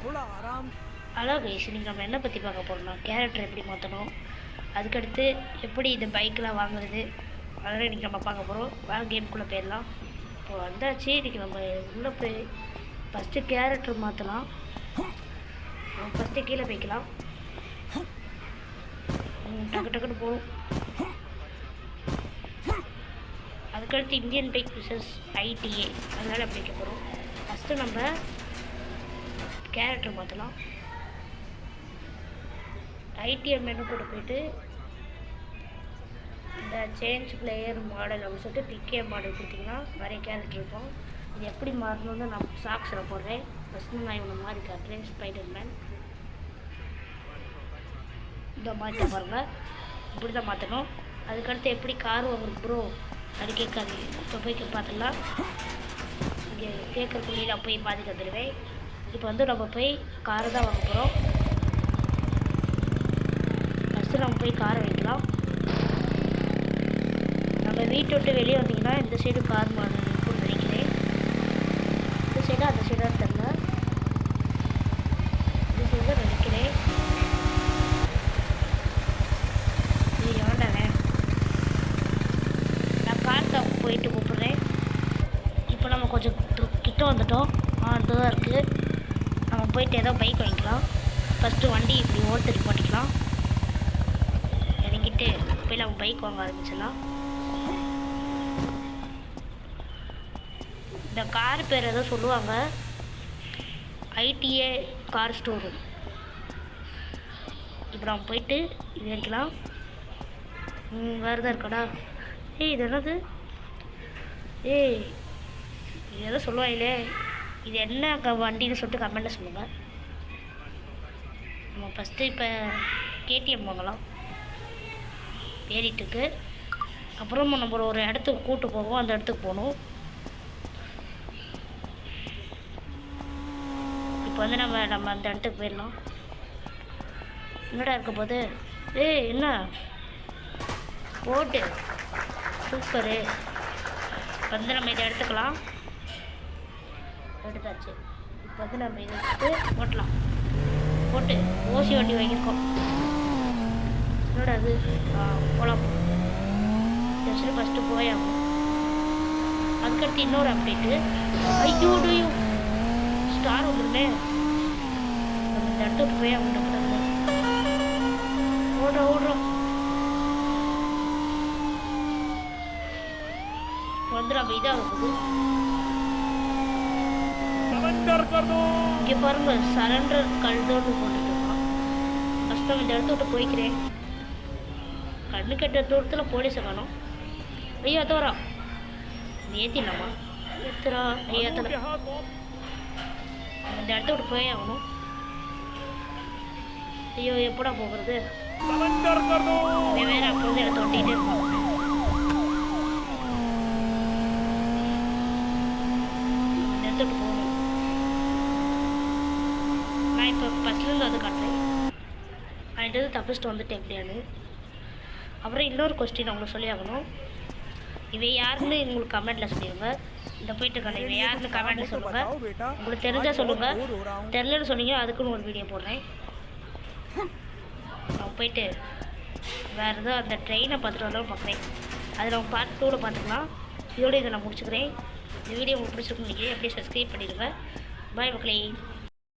Hello guys, இன்றைக்கி நம்ம என்ன பற்றி பார்க்க போகிறோம்னா கேரக்டர் எப்படி மாற்றணும், அதுக்கடுத்து எப்படி இந்த பைக்கெலாம் வாங்குறது, அதெல்லாம் இன்றைக்கி நம்ம பார்க்க போகிறோம். வேறு கேமுக்குள்ளே போயிடலாம். இப்போ வந்தாச்சு. இன்றைக்கி நம்ம உள்ளே போய் ஃபஸ்ட்டு கேரக்டர் மாற்றலாம். ஃபஸ்ட்டு கீழே போய்க்கலாம். டக்கு டக்குன்னு போகும். அதுக்கடுத்து இந்தியன் பைக் விசஸ் ஐடிஏ, அதனால் அப்படி வைக்க போகிறோம். ஃபஸ்ட்டு நம்ம கேரக்டர் மாற்றலாம். ஐடிஎம் மெனு கூட போய்ட்டு இந்த சேஞ்ச் பிளேயர் மாடல் அப்படின்னு சொல்லிட்டு பிகே மாடல் கொடுத்திங்கன்னா நிறைய கேரக்டர் இருக்கும். இது எப்படி மாறணும்னு நான் சாக்ஸில் போடுறேன். ஃபஸ்ட்டு நான் இவனை மாறி காட்டுறேன். ஸ்பைடர்மேன் இந்த மாற்ற பாருங்க. இப்படி தான் மாற்றணும். அதுக்கடுத்து எப்படி கார் வாங்குறது ப்ரோ அது கேட்காது. இப்போ போய் பார்த்துக்கலாம். இங்கே கேட்குறக்குள்ளே நான் போய் மாற்றி தந்துடுவேன். இப்போ வந்து நம்ம போய் காரை தான் வாங்க போகிறோம். ஃபஸ்ட்டு நம்ம போய் காரை வைக்கலாம். நம்ம வீட்டை விட்டு வெளியே வந்தீங்கன்னா இந்த சைடு கார் இருக்கும்னு நினைக்கிறேன். இந்த சைடு அந்த சைடாக தெரில, இந்த சைடு தான் நினைக்கிறேன். இது எவன்டானே, நான் கார் ஷாப் போயிட்டு கூப்பிட்றேன். இப்போ நம்ம கொஞ்சம் கிட்ட வந்துட்டோம். இந்த தான் இருக்குது. நம்ம போயிட்டு ஏதோ பைக் வாங்கிக்கலாம். ஃபஸ்ட்டு வண்டி இப்படி ஓட்டுட்டு போட்டிக்கலாம். இறங்கிட்டு போய் நம்ம பைக் வாங்க ஆரம்பிச்சிடலாம். இந்த கார் பேர் ஏதோ சொல்லுவாங்க, ஐடிஏ கார் ஸ்டோர் ரூம். இப்போ நம்ம போயிட்டு இது வரைக்கலாம். வேறு தான் இருக்கடா. இது என்னது? இது ஏதோ சொல்லுவாங்களே, இது என்ன வண்டின்னு சொல்லிட்டு கமெண்ட்டில் சொல்லுங்கள். நம்ம ஃபஸ்ட்டு இப்போ கேடிஎம் வாங்கலாம் ஏறிட்டுக்கு. அப்புறம் நம்ம ஒரு இடத்துக்கு கூட்டு போவோம். அந்த இடத்துக்கு போகணும். இப்போ வந்து நம்ம அந்த இடத்துக்கு போயிடலாம். என்னடா இருக்க போது? என்ன போட்டு சூப்பரு. வந்து நம்ம இதை எடுத்துக்கலாம். எடுத்தாச்சு. இப்போ வந்து நம்ம இதை வச்சுட்டு ஓட்டலாம். போட்டு ஓசி வண்டி வாங்கியிருக்கோம். என்னோட அது போகலாம். ஜஸ்ட்டு ஃபஸ்ட்டு போயாகும். அதுக்கடுத்து இன்னொரு அப்டேட்டு. ஐயோ ஸ்டார் வந்துருமே. நம்ம இந்த இடத்துக்கு போய் அவங்க ஓடுறோம். வந்து நம்ம இதாக போகுது. இங்கே பாருங்க, சரண்டர் கல்தோன்னு போட்டுருக்கான். ஃபஸ்ட்டு இந்த இடத்த விட்டு போய்க்கிறேன். கண்ணு கெட்ட தூரத்தில் போலீஸை காணும். ஐயோ தோறா ஏற்றிடலாமா? ஏற்றுறா. ஏற்றல. இந்த இடத்த விட்டு போய் ஆகணும். ஐயோ எப்படா போகிறது? வேற அப்போ வந்து இடத்த ஒட்டிக்கிட்டே இருப்பான். இந்த இடத்த விட்டு போகணும். நான் இப்போ ஃபஸ்ட்லேருந்து வந்து காட்டுறேன். அது தப்பிச்சுட்டு வந்துட்டேன் எப்படியானு. அப்புறம் இன்னொரு கொஸ்டின் உங்களுக்கு சொல்லி ஆகணும். இவன் யாருன்னு உங்களுக்கு கமெண்ட்டில் சொல்லிடுங்க. இந்த போயிட்டு இருக்காங்க, இவன் யாருன்னு கமெண்ட்டில் சொல்லுங்கள். உங்களுக்கு தெரிஞ்சால் சொல்லுங்கள். தெரிலன்னு சொன்னீங்க, அதுக்குன்னு ஒரு வீடியோ போடுறேன். நான் போயிட்டு வேறு ஏதோ அந்த ட்ரெயினை பார்த்துட்டு வந்தாலும் பார்க்குறேன். அதில் அவங்க பார்ட் 2ல் பார்த்துக்கலாம். இதோடு இதை நான் முடிச்சுக்கிறேன். இந்த வீடியோ உங்களுக்கு பிடிச்சிருக்குன்னு நினைக்கிறேன். அப்படியே சப்ஸ்கிரைப் பண்ணிடுங்க. பாய் மக்களே.